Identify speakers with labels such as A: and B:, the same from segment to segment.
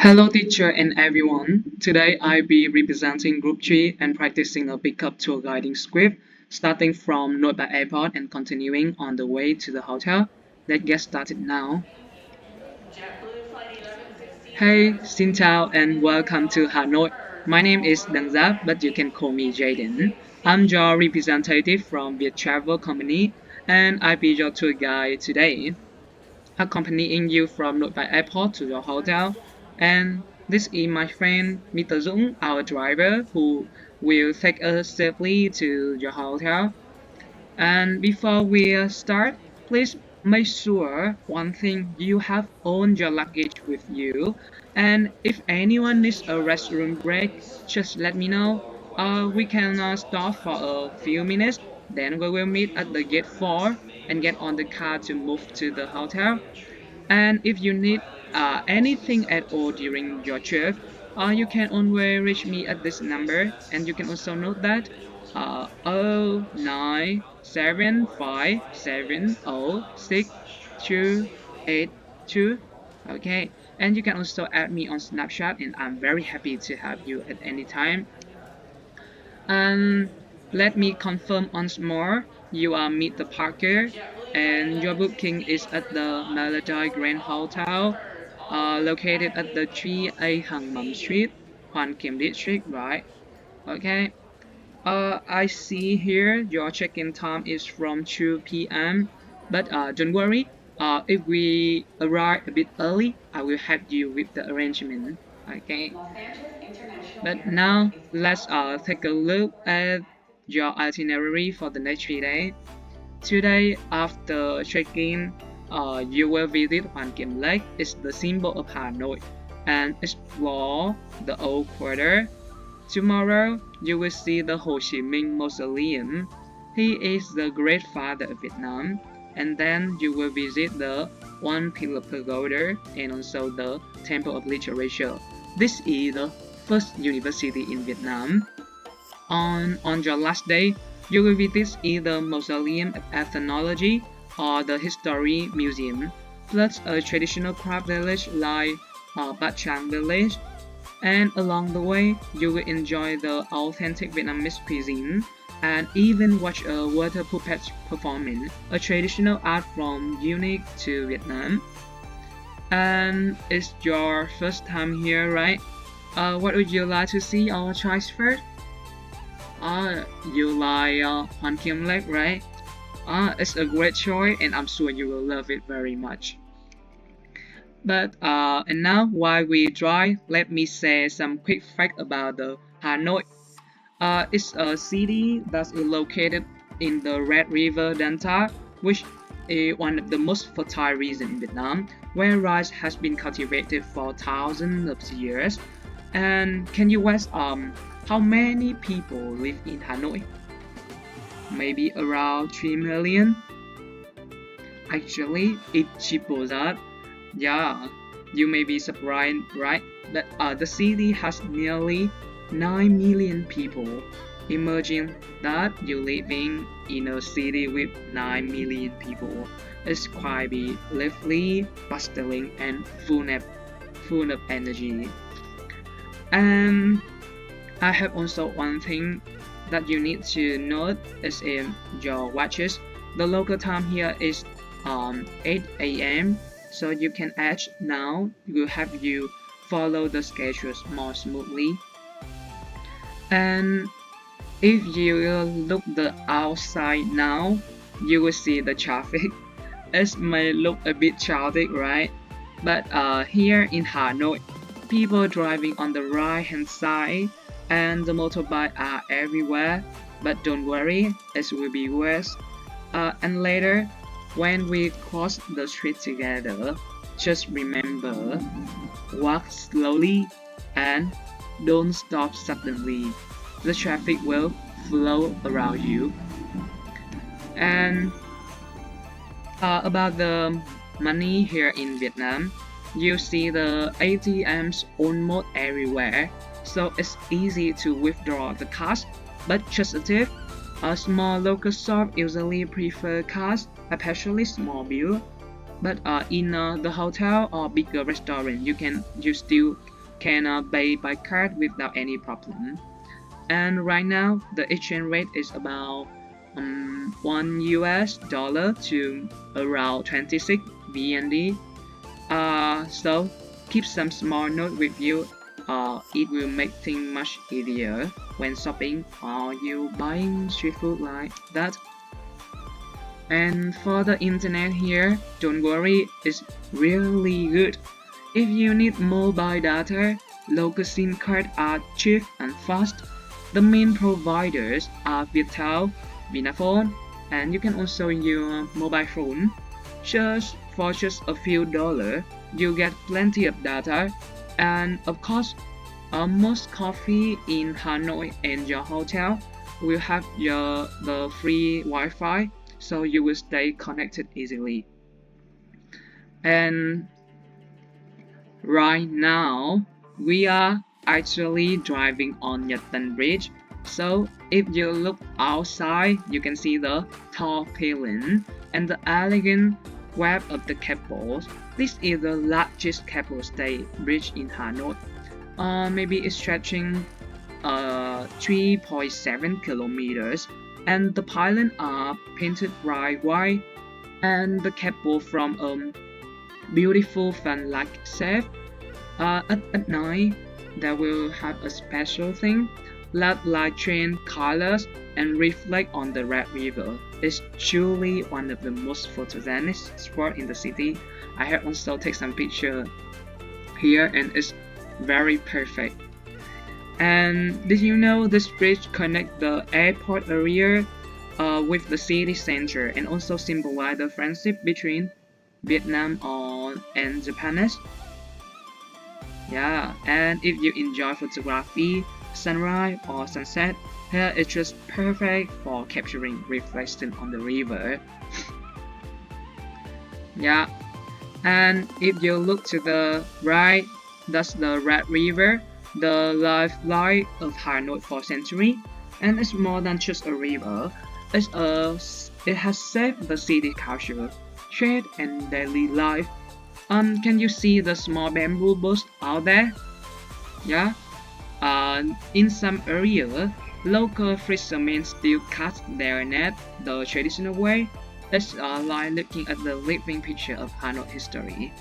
A: Hello teacher and everyone. Today I'll be representing Group 3 and practicing a pickup tour guiding script starting from Nội Bài Airport and continuing on the way to the hotel. Let's get started now. Hey, xin chào and welcome to Hanoi. My name is Đăng Giáp, but you can call me Jaden. I'm your representative from Viet Travel Company and I'll be your tour guide today, accompanying you from Nội Bài Airport to your hotel. And this is my friend Mr. Dũng, our driver, who will take us safely to your hotel. And before we start, please make sure one thing you have all your luggage with you. And if anyone needs a restroom break, just let me know. We can stop for a few minutes. Then we will meet at the gate 4 and get on the car to move to the hotel. And if you need anything at all during your trip, you can always reach me at this number. And you can also note that 0975706282. Okay, and you can also add me on Snapchat, and I'm very happy to have you at any time. And let me confirm once more, you are Mr. Parker, and your booking is at the Melody Grand Hotel, located at the 3A Hang Mum Street, Hoàn Kiếm District, right? Okay. I see here your check-in time is from 2 p.m. But don't worry. If we arrive a bit early, I will help you with the arrangement. Okay. But now let's take a look at your itinerary for the next 3 days. Today, after check-in, you will visit Hoàn Kiếm Lake. It's the symbol of Hanoi, and explore the Old Quarter. Tomorrow, you will see the Ho Chi Minh Mausoleum. He is the great father of Vietnam. And then you will visit the One Pillar Pagoda and also the Temple of Literature. This is the first university in Vietnam. On your last day, you will visit either Mausoleum of Ethnology or the History Museum, plus a traditional craft village like Bát Tràng Village. And along the way, you will enjoy the authentic Vietnamese cuisine and even watch a water puppet performance, a traditional art form unique to Vietnam. And it's your first time here, right? What would you like to see or try first? You like Hoàn Kiếm Lake, right? It's a great choice and I'm sure you will love it very much. But and now while we drive, let me say some quick facts about the Hanoi. It's a city that's located in the Red River Delta, which is one of the most fertile regions in Vietnam, where rice has been cultivated for thousands of years. And can you guess how many people live in Hanoi? Maybe around 3 million? Actually, it's triple that. Yeah, you may be surprised, right? But the city has nearly 9 million people. Imagine that you're living in a city with 9 million people. It's quite lively, bustling, and full of energy. And I have also one thing that you need to note is in your watches. The local time here is 8 a.m. So you can edge now. It will help you follow the schedules more smoothly. And if you look the outside now, you will see the traffic. It may look a bit chaotic, right? But here in Hanoi, people driving on the right hand side and the motorbike are everywhere. But don't worry, it will be worse. And later, when we cross the street together, just remember, walk slowly and don't stop suddenly. The traffic will flow around you. And about the money here in Vietnam, you see the ATMs almost everywhere, so it's easy to withdraw the cash. But just a tip, a small local shop usually prefer cash, especially small bill. But in the hotel or bigger restaurant, you still can pay by card without any problem. And right now, the exchange rate is about $1 to around 26 VND. So keep some small note with you. It will make things much easier when shopping or you buying street food like that. And for the internet here, don't worry, it's really good. If you need mobile data, local SIM cards are cheap and fast. The main providers are Viettel, Vinaphone, and you can also use mobile phone. For just a few dollars, you get plenty of data, and of course, most coffee in Hanoi and your hotel will have the free Wi-Fi, so you will stay connected easily. And right now, we are actually driving on Yatan Bridge. So if you look outside, you can see the tall pylon and the elegant web of the cables. This is the largest cable stay bridge in Hanoi. Maybe it's stretching 3.7 kilometers, and the pylon are painted bright white, and the cable from beautiful fan-like shape. At night, they will have a special thing, let light train colors and reflect on the Red River. It's truly one of the most photogenic spots in the city. I have also taken some picture here, and it's very perfect. And did you know this bridge connects the airport area with the city center and also symbolize the friendship between Vietnam and Japanese? Yeah, and if you enjoy photography, sunrise or sunset, here it's just perfect for capturing reflection on the river. Yeah, and if you look to the right, that's the Red River, the lifeline of Hanoi for centuries, and it's more than just a river. It has shaped the city culture, trade, and daily life. Can you see the small bamboo boats out there? Yeah. In some areas, local fishermen still cast their net the traditional way. It's like looking at the living picture of Hanoi history.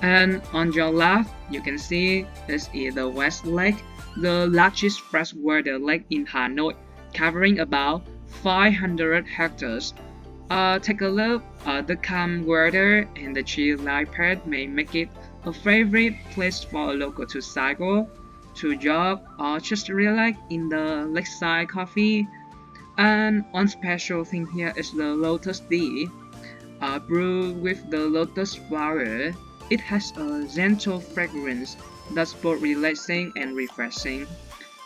A: And on your left, you can see this is the West Lake, the largest freshwater lake in Hanoi, covering about 500 hectares. Take a look. The calm water and the chill light path may make it a favorite place for a local to cycle, to jog, or just relax in the lakeside coffee. And one special thing here is the lotus tea, brewed with the lotus flower. It has a gentle fragrance that's both relaxing and refreshing.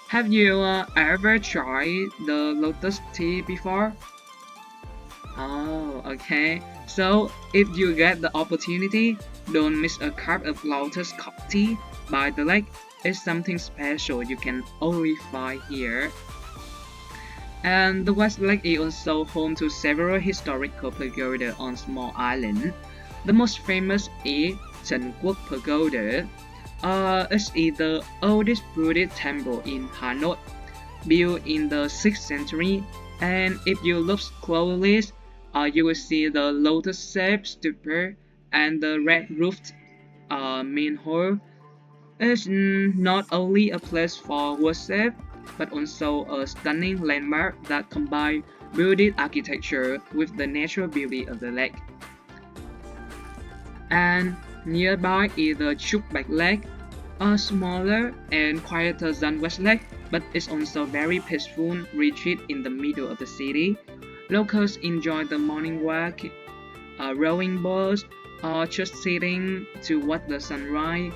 A: Have you ever tried the lotus tea before? Oh, okay. So if you get the opportunity, don't miss a cup of lotus tea by the lake. It's something special you can only find here. And the West Lake is also home to several historical pagodas on small islands. The most famous is Trần Quốc Pagoda. It's the oldest Buddhist temple in Hanoi, built in the 6th century. And if you look closely, you will see the lotus-shaped stupa and the red-roofed main hall. It's not only a place for worship, but also a stunning landmark that combines Buddhist architecture with the natural beauty of the lake. And nearby is the Chuk Bạch Lake, a smaller and quieter than West Lake, but it's also very peaceful retreat in the middle of the city. Locals enjoy the morning walk, rowing boats, or just sitting to watch the sunrise.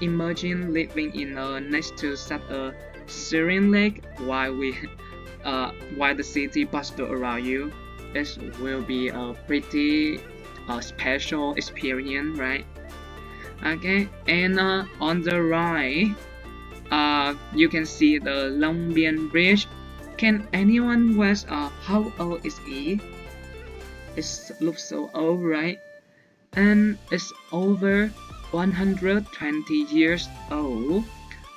A: Imagine living in next to such a serene lake while the city bustles around you. It will be a pretty special experience, right? Okay, and on the right, you can see the Long Biên Bridge. Can anyone guess how old is it? It looks so old, right? And it's over 120 years old,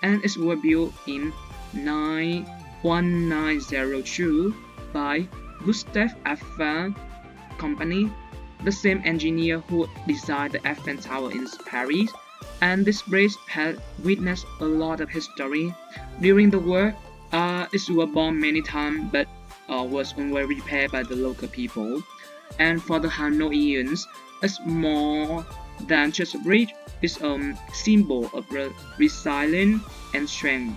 A: and it was built in 1902 by Gustave Eiffel Company, the same engineer who designed the Eiffel Tower in Paris. And this bridge has witnessed a lot of history. During the war, it was bombed many times, but was only repaired by the local people. And for the Hanoians, it's more than just a bridge. It's a symbol of resilience and strength.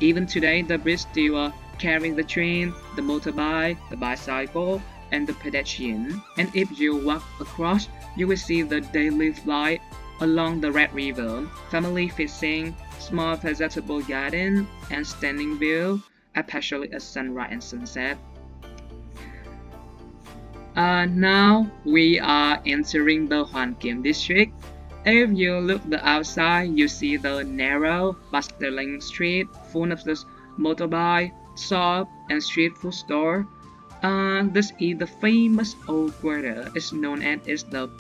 A: Even today, the bridge still carries the train, the motorbike, the bicycle, and the pedestrian. And if you walk across, you will see the daily flight along the Red River, family fishing, small vegetable garden, and standing view, especially at sunrise and sunset. Now we are entering the Hoàn Kiếm district. If you look the outside, you see the narrow, bustling street full of the motorbike, shop, and street food store. This is the famous old quarter. It's known as the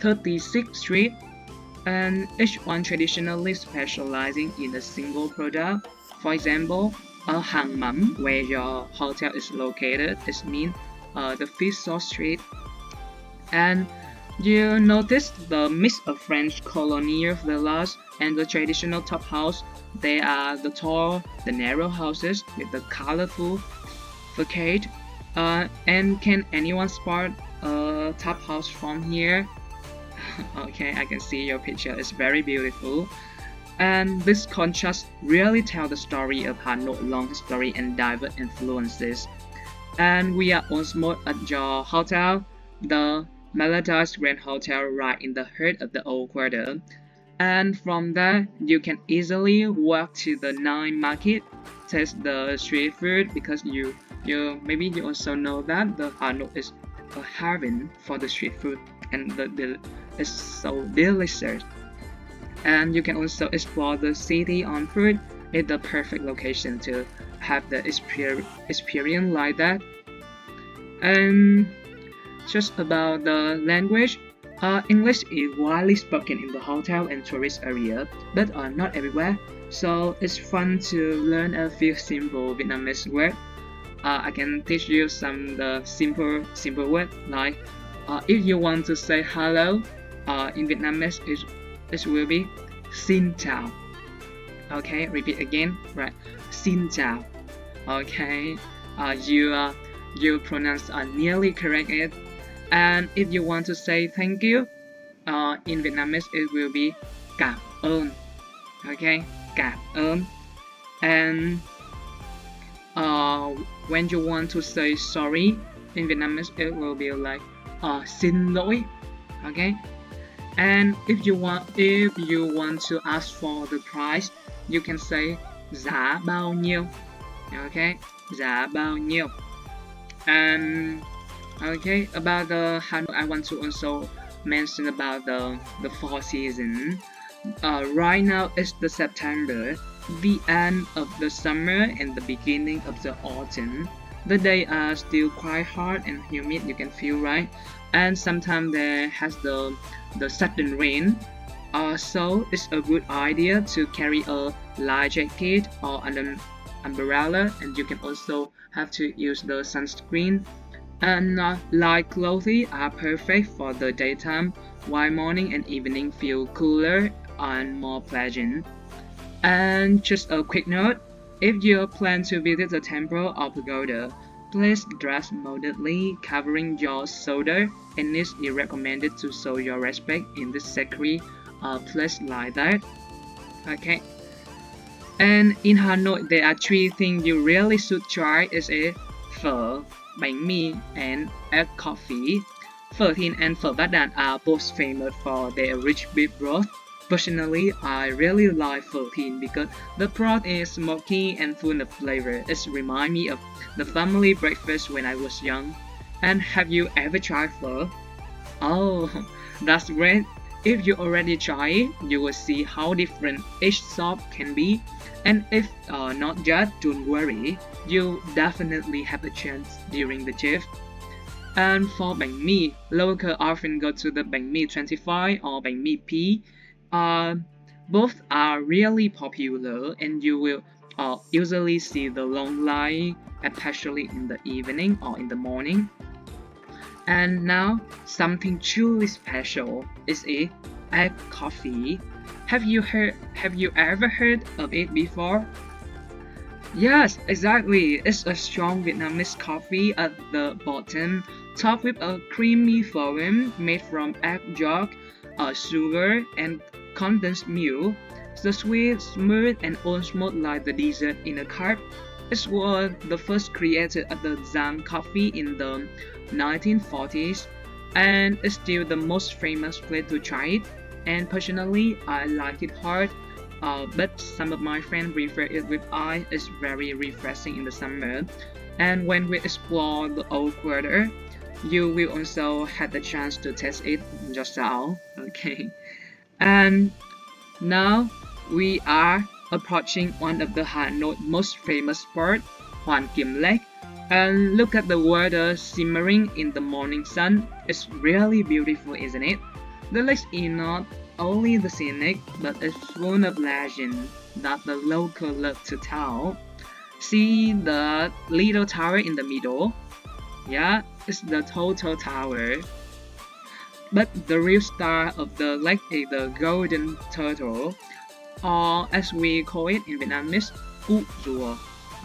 A: 36th Street, and each one traditionally specializing in a single product. For example, a Hàng Mắm, where your hotel is located, is mean the fish sauce street. And you notice the mix of French colonial villas and the traditional top house. They are the tall, the narrow houses with the colorful facade. And can anyone spot a top house from here? Okay, I can see your picture. It's very beautiful. And this contrast really tells the story of Hanoi's long history and diverse influences. And we are almost at your hotel, the Melodies Grand Hotel, right in the heart of the old quarter. And from there, you can easily walk to the night market, taste the street food, because maybe you also know that the Hanoi is a haven for the street food, and it's so delicious. And you can also explore the city on foot. It's the perfect location to have the experience like that. And just about the language, English is widely spoken in the hotel and tourist area, but not everywhere. So it's fun to learn a few simple Vietnamese words. I can teach you some simple words like if you want to say hello in Vietnamese, it will be xin chào. Okay, repeat again. Right, xin chào. Okay, you pronounce nearly correct it. And if you want to say thank you, in Vietnamese it will be cảm ơn. Okay, cảm ơn. And when you want to say sorry in Vietnamese, it will be like xin lỗi. Okay. And if you want to ask for the price, you can say giá bao nhiêu. Okay, giá bao nhiêu. And okay, about the Hanoi, I want to also mention about the fall season. Right now it's the September, the end of the summer and the beginning of the autumn. The days are still quite hot and humid, you can feel, right? And sometimes there has the sudden rain. So it's a good idea to carry a light jacket or an umbrella, and you can also have to use the sunscreen. And light clothing are perfect for the daytime, while morning and evening feel cooler and more pleasant. And just a quick note, if you plan to visit the temple or pagoda, please dress moderately, covering your shoulder, and it is recommended to show your respect in this sacred place like that. Okay. And in Hanoi, there are three things you really should try. Is a phở, bánh mì, and egg coffee. Phở Thin and phở Bát Đàn are both famous for their rich beef broth. Personally, I really like Phở Thin because the broth is smoky and full of flavor. It reminds me of the family breakfast when I was young. And have you ever tried phở? Oh, that's great. If you already tried it, you will see how different each shop can be. And if not yet, don't worry, you definitely have a chance during the trip. And for bánh mì, locals often go to the bánh mì 25 or bánh mì P. Uh, Both are really popular, and you will usually see the long line, especially in the evening or in the morning. And now, something truly special is a egg coffee. Have you ever heard of it before? Yes, exactly. It's a strong Vietnamese coffee at the bottom, topped with a creamy foam made from egg yolk, sugar, and condensed milk. The sweet, smooth, and almost like the dessert in a cup. It was the first created at the Zang Coffee in the 1940s, and is still the most famous place to try it. And personally, I like it hard, but some of my friends prefer it with ice. It's very refreshing in the summer. And when we explore the old quarter, you will also have the chance to taste it yourself. Okay, and now we are approaching one of the Hanoi most famous spots, Hoàn Kim Lake. And look at the water shimmering in the morning sun. It's really beautiful, isn't it? The lake is not only the scenic, but it's full of legend that the local love to tell. See the little tower in the middle? Yeah, it's the Total Tower. But the real star of the lake is the golden turtle, or as we call it in Vietnamese, Cú rùa.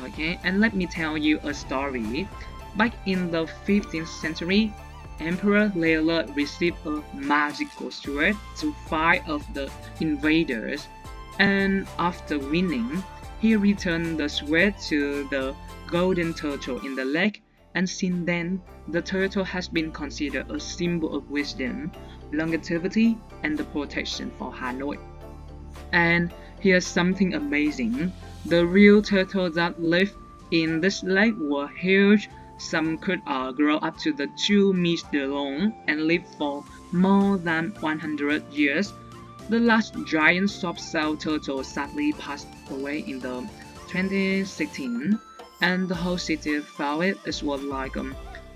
A: Okay, and let me tell you a story. Back in the 15th century, Emperor Leonard received a magical sword to fight off the invaders, and after winning, he returned the sword to the golden turtle in the lake, and since then, the turtle has been considered a symbol of wisdom, longevity, and the protection for Hanoi. And here's something amazing. The real turtles that live in this lake were huge. Some could grow up to the 2 meters long and live for more than 100 years. The last giant soft-shell turtle sadly passed away in the 2016, and the whole city felt it. It was like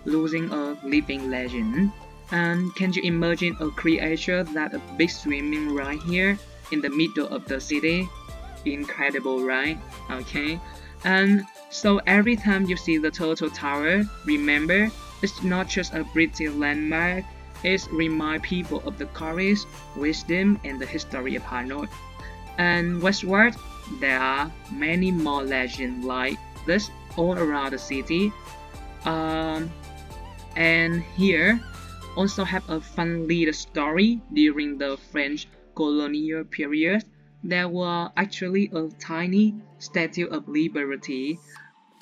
A: losing a living legend. And can you imagine a creature that a big swimming right here in the middle of the city? Incredible, right? Okay, and so every time you see the Total Tower, remember, it's not just a pretty landmark, it reminds people of the courage, wisdom, and the history of Hanoi. And westward, there are many more legends like this all around the city. And here also have a fun little story. During the French colonial period, there was actually a tiny Statue of Liberty,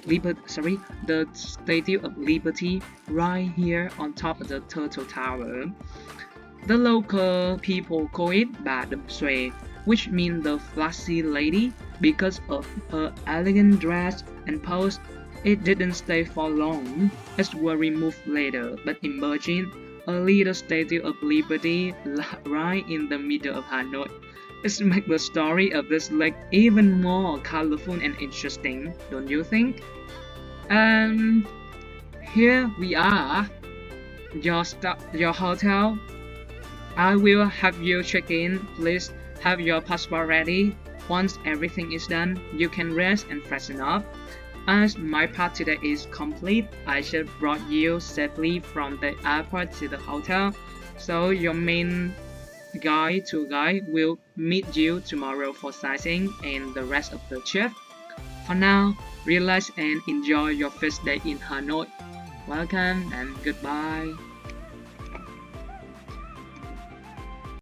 A: the Statue of Liberty right here on top of the Turtle Tower. The local people call it Bà Đầm Xuề, which means the flashy lady, because of her elegant dress and pose. It didn't stay for long, it was removed later, but imagine a little Statue of Liberty right in the middle of Hanoi. It makes the story of this lake even more colorful and interesting, don't you think? And here we are, your hotel. I will have you check in. Please have your passport ready. Once everything is done, you can rest and freshen up. As my part today is complete, I should brought you safely from the airport to the hotel. So your main tour guide will meet you tomorrow for sightseeing and the rest of the trip. For now, relax and enjoy your first day in Hanoi. Welcome and goodbye.